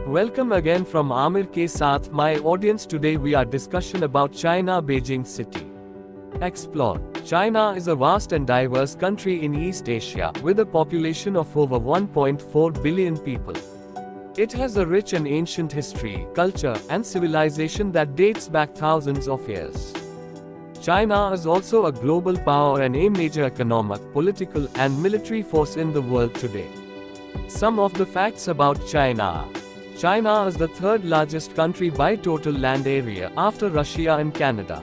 Welcome again from Amir ke Saath, my audience. Today we are discussion about China, Beijing city. Explore. China is a vast and diverse country in East Asia, with a population of over 1.4 billion people. It has a rich and ancient history, culture, and civilization that dates back thousands of years. China is also a global power and a major economic, political, and military force in the world today. Some of the facts about China. China is the third largest country by total land area after Russia and Canada.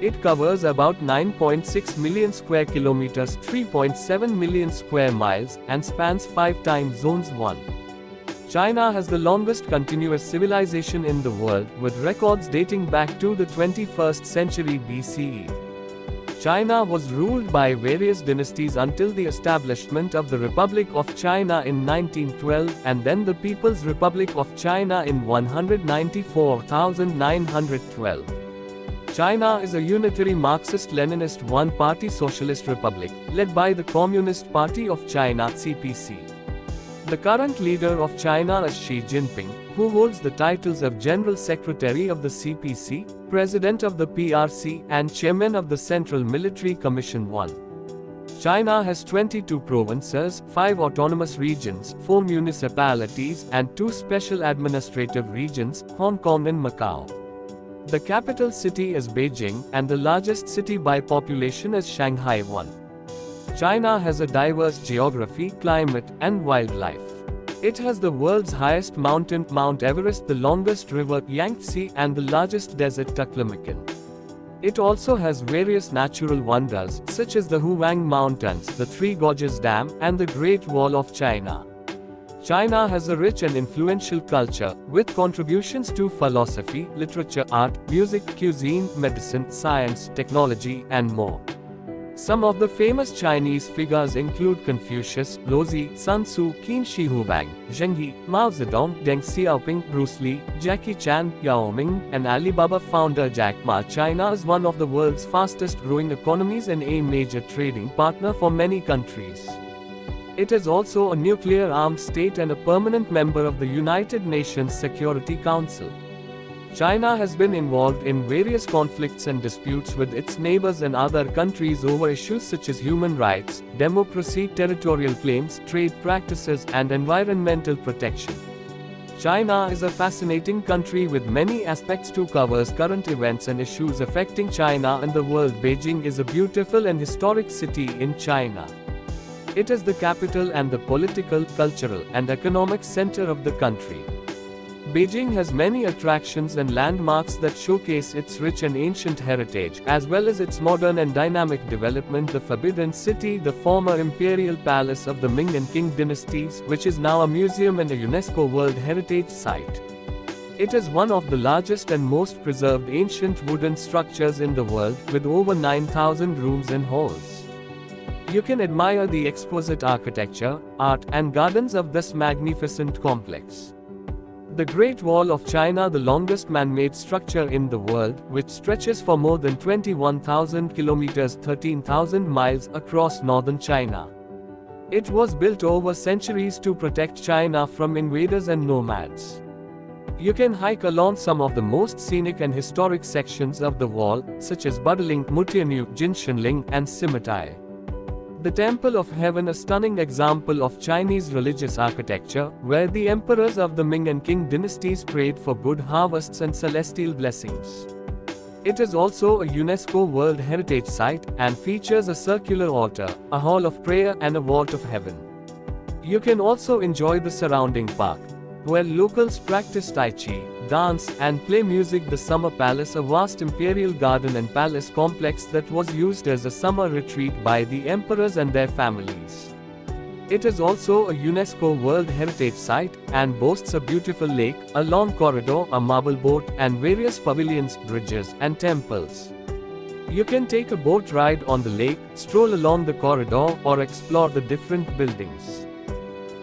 It covers about 9.6 million square kilometers, 3.7 million square miles, and spans 5 time zones. 1. China has the longest continuous civilization in the world, with records dating back to the 21st century BCE. China was ruled by various dynasties until the establishment of the Republic of China in 1912, and then the People's Republic of China in 1912. China is a unitary Marxist-Leninist one-party socialist republic, led by the Communist Party of China (CPC). The current leader of China is Xi Jinping, who holds the titles of General Secretary of the CPC, President of the PRC, and Chairman of the Central Military Commission. 1. China has 22 provinces, 5 autonomous regions, 4 municipalities, and 2 special administrative regions, Hong Kong and Macau. The capital city is Beijing, and the largest city by population is Shanghai. 1. China has a diverse geography, climate, and wildlife. It has the world's highest mountain, Mount Everest, the longest river, Yangtze, and the largest desert, Taklamakan. It also has various natural wonders, such as the Huang Mountains, the Three Gorges Dam, and the Great Wall of China. China has a rich and influential culture, with contributions to philosophy, literature, art, music, cuisine, medicine, science, technology, and more. Some of the famous Chinese figures include Confucius, Laozi, Sun Tzu, Qin Shi Huang, Zheng He, Mao Zedong, Deng Xiaoping, Bruce Lee, Jackie Chan, Yao Ming, and Alibaba founder Jack Ma. China is one of the world's fastest growing economies and a major trading partner for many countries. It is also a nuclear armed state and a permanent member of the United Nations Security Council. China has been involved in various conflicts and disputes with its neighbors and other countries over issues such as human rights, democracy, territorial claims, trade practices, and environmental protection. China is a fascinating country with many aspects to cover current events and issues affecting China and the world. Beijing is a beautiful and historic city in China. It is the capital and the political, cultural, and economic center of the country. Beijing has many attractions and landmarks that showcase its rich and ancient heritage, as well as its modern and dynamic development. The Forbidden City, the former imperial palace of the Ming and Qing dynasties, which is now a museum and a UNESCO World Heritage Site. It is one of the largest and most preserved ancient wooden structures in the world, with over 9,000 rooms and halls. You can admire the exquisite architecture, art, and gardens of this magnificent complex. The Great Wall of China, the longest man-made structure in the world, which stretches for more than 21,000 kilometers, 13,000 miles across northern China. It was built over centuries to protect China from invaders and nomads. You can hike along some of the most scenic and historic sections of the wall, such as Budaling, Mutianyu, Jinshanling, and Simitai. The Temple of Heaven, a stunning example of Chinese religious architecture, where the emperors of the Ming and Qing dynasties prayed for good harvests and celestial blessings. It is also a UNESCO World Heritage Site, and features a circular altar, a hall of prayer, and a vault of heaven. You can also enjoy the surrounding park, where locals practice Tai Chi, dance, and play music. The Summer Palace, a vast imperial garden and palace complex that was used as a summer retreat by the emperors and their families. It is also a UNESCO World Heritage Site, and boasts a beautiful lake, a long corridor, a marble boat, and various pavilions, bridges, and temples. You can take a boat ride on the lake, stroll along the corridor, or explore the different buildings.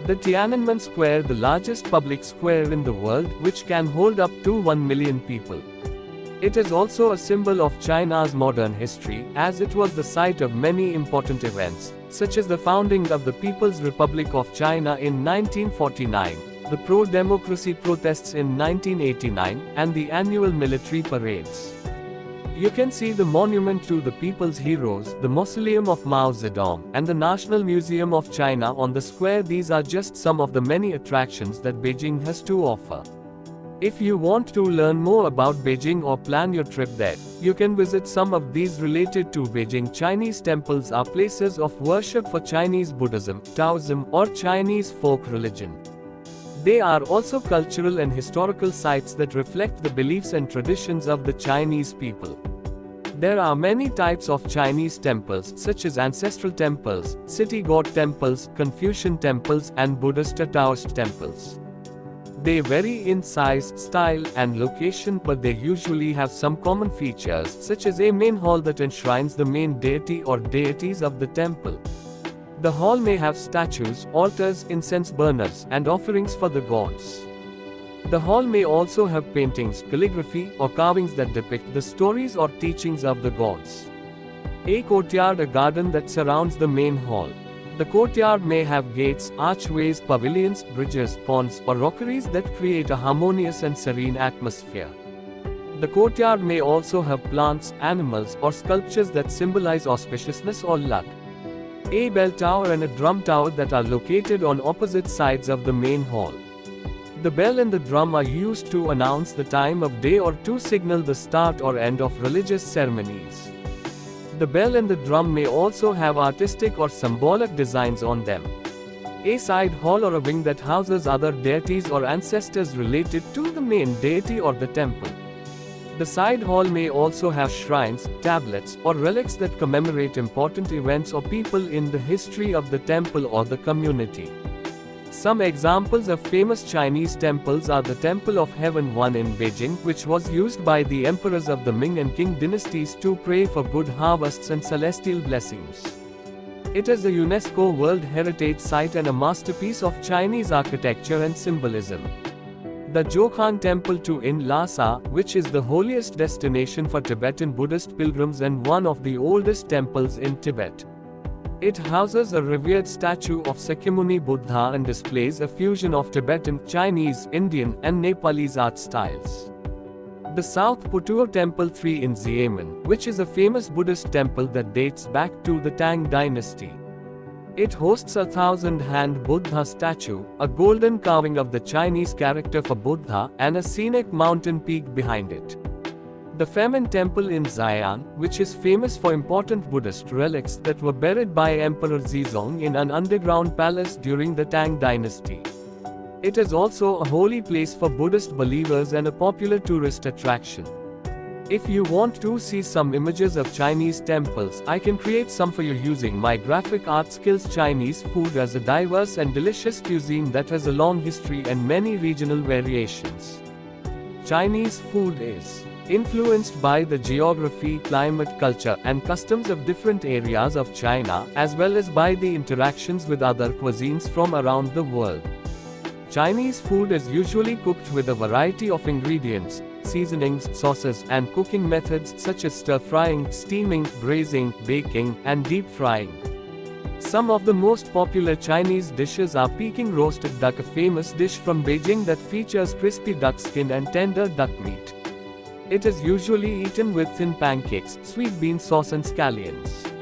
The Tiananmen Square, the largest public square in the world, which can hold up to 1 million people. It is also a symbol of China's modern history, as it was the site of many important events, such as the founding of the People's Republic of China in 1949, the pro-democracy protests in 1989, and the annual military parades. You can see the monument to the people's heroes, the mausoleum of Mao Zedong, and the National Museum of China on the square. These are just some of the many attractions that Beijing has to offer. If you want to learn more about Beijing or plan your trip there, you can visit some of these related to Beijing. Chinese temples are places of worship for Chinese Buddhism, Taoism, or Chinese folk religion. They are also cultural and historical sites that reflect the beliefs and traditions of the Chinese people. There are many types of Chinese temples, such as ancestral temples, city god temples, Confucian temples, and Buddhist or Taoist temples. They vary in size, style, and location, but they usually have some common features, such as a main hall that enshrines the main deity or deities of the temple. The hall may have statues, altars, incense burners, and offerings for the gods. The hall may also have paintings, calligraphy, or carvings that depict the stories or teachings of the gods. A courtyard, a garden that surrounds the main hall. The courtyard may have gates, archways, pavilions, bridges, ponds, or rockeries that create a harmonious and serene atmosphere. The courtyard may also have plants, animals, or sculptures that symbolize auspiciousness or luck. A bell tower and a drum tower that are located on opposite sides of the main hall. The bell and the drum are used to announce the time of day or to signal the start or end of religious ceremonies. The bell and the drum may also have artistic or symbolic designs on them. A side hall or a wing that houses other deities or ancestors related to the main deity or the temple. The side hall may also have shrines, tablets, or relics that commemorate important events or people in the history of the temple or the community. Some examples of famous Chinese temples are the Temple of Heaven One in Beijing, which was used by the emperors of the Ming and Qing dynasties to pray for good harvests and celestial blessings. It is a UNESCO World Heritage Site and a masterpiece of Chinese architecture and symbolism. The Jokhang Temple in Lhasa, which is the holiest destination for Tibetan Buddhist pilgrims and one of the oldest temples in Tibet. It houses a revered statue of Sakyamuni Buddha and displays a fusion of Tibetan, Chinese, Indian, and Nepalese art styles. The South Putuo Temple III in Xiamen, which is a famous Buddhist temple that dates back to the Tang dynasty. It hosts a 1,000-hand Buddha statue, a golden carving of the Chinese character for Buddha, and a scenic mountain peak behind it. The Femen Temple in Xi'an, which is famous for important Buddhist relics that were buried by Emperor Zizong in an underground palace during the Tang dynasty. It is also a holy place for Buddhist believers and a popular tourist attraction. If you want to see some images of Chinese temples, I can create some for you using my graphic art skills. Chinese food is a diverse and delicious cuisine that has a long history and many regional variations. Chinese food is influenced by the geography, climate, culture, and customs of different areas of China, as well as by the interactions with other cuisines from around the world. Chinese food is usually cooked with a variety of ingredients, seasonings, sauces, and cooking methods such as stir-frying, steaming, braising, baking, and deep frying. Some of the most popular Chinese dishes are Peking roasted duck, a famous dish from Beijing that features crispy duck skin and tender duck meat. It is usually eaten with thin pancakes, sweet bean sauce, and scallions.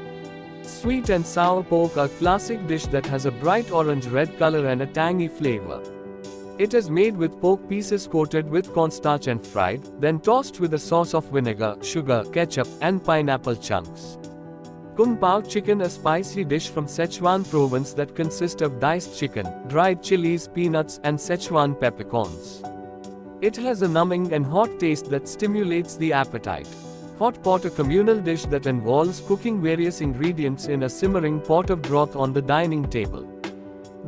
Sweet and sour pork, a classic dish that has a bright orange-red color and a tangy flavor. It is made with pork pieces coated with cornstarch and fried, then tossed with a sauce of vinegar, sugar, ketchup, and pineapple chunks. Kung Pao chicken, a spicy dish from Sichuan province that consists of diced chicken, dried chilies, peanuts, and Sichuan peppercorns. It has a numbing and hot taste that stimulates the appetite. Hot pot, a communal dish that involves cooking various ingredients in a simmering pot of broth on the dining table.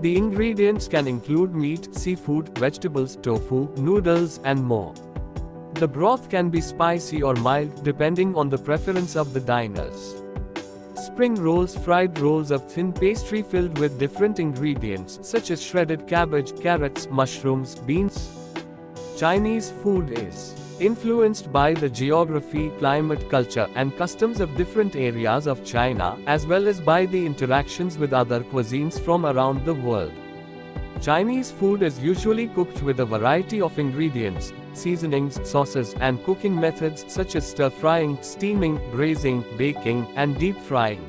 The ingredients can include meat, seafood, vegetables, tofu, noodles, and more. The broth can be spicy or mild, depending on the preference of the diners. Spring rolls, fried rolls of thin pastry filled with different ingredients, such as shredded cabbage, carrots, mushrooms, beans. Chinese food is influenced by the geography, climate, culture, and customs of different areas of China, as well as by the interactions with other cuisines from around the world. Chinese food is usually cooked with a variety of ingredients, seasonings, sauces, and cooking methods such as stir-frying, steaming, braising, baking, and deep frying.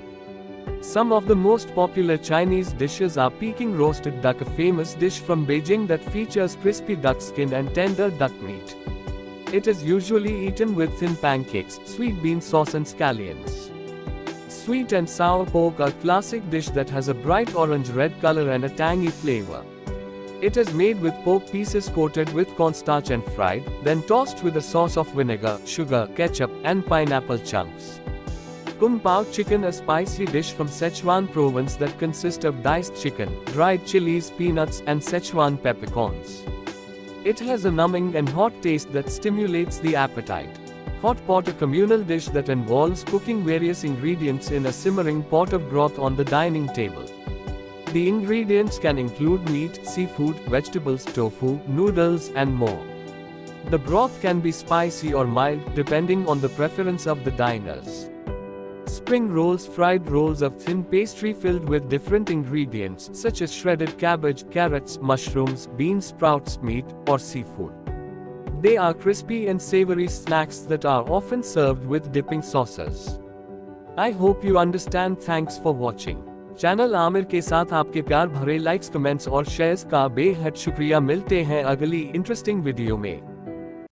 Some of the most popular Chinese dishes are Peking roasted duck, a famous dish from Beijing that features crispy duck skin and tender duck meat. It is usually eaten with thin pancakes, sweet bean sauce and scallions. Sweet and sour pork, a classic dish that has a bright orange-red color and a tangy flavor. It is made with pork pieces coated with cornstarch and fried, then tossed with a sauce of vinegar, sugar, ketchup, and pineapple chunks. Kung Pao chicken, a spicy dish from Sichuan province that consists of diced chicken, dried chilies, peanuts, and Sichuan peppercorns. It has a numbing and hot taste that stimulates the appetite. Hot pot, a communal dish that involves cooking various ingredients in a simmering pot of broth on the dining table. The ingredients can include meat, seafood, vegetables, tofu, noodles, and more. The broth can be spicy or mild, depending on the preference of the diners. Spring rolls, fried rolls of thin pastry filled with different ingredients such as shredded cabbage, carrots, mushrooms, bean sprouts, meat, or seafood. They are crispy and savory snacks that are often served with dipping sauces. I hope you understand. Thanks for watching. Channel Aamir के साथ आपके प्यार भरे likes, comments और shares का बेहद शुक्रिया। मिलते हैं अगली इंटरेस्टिंग वीडियो में।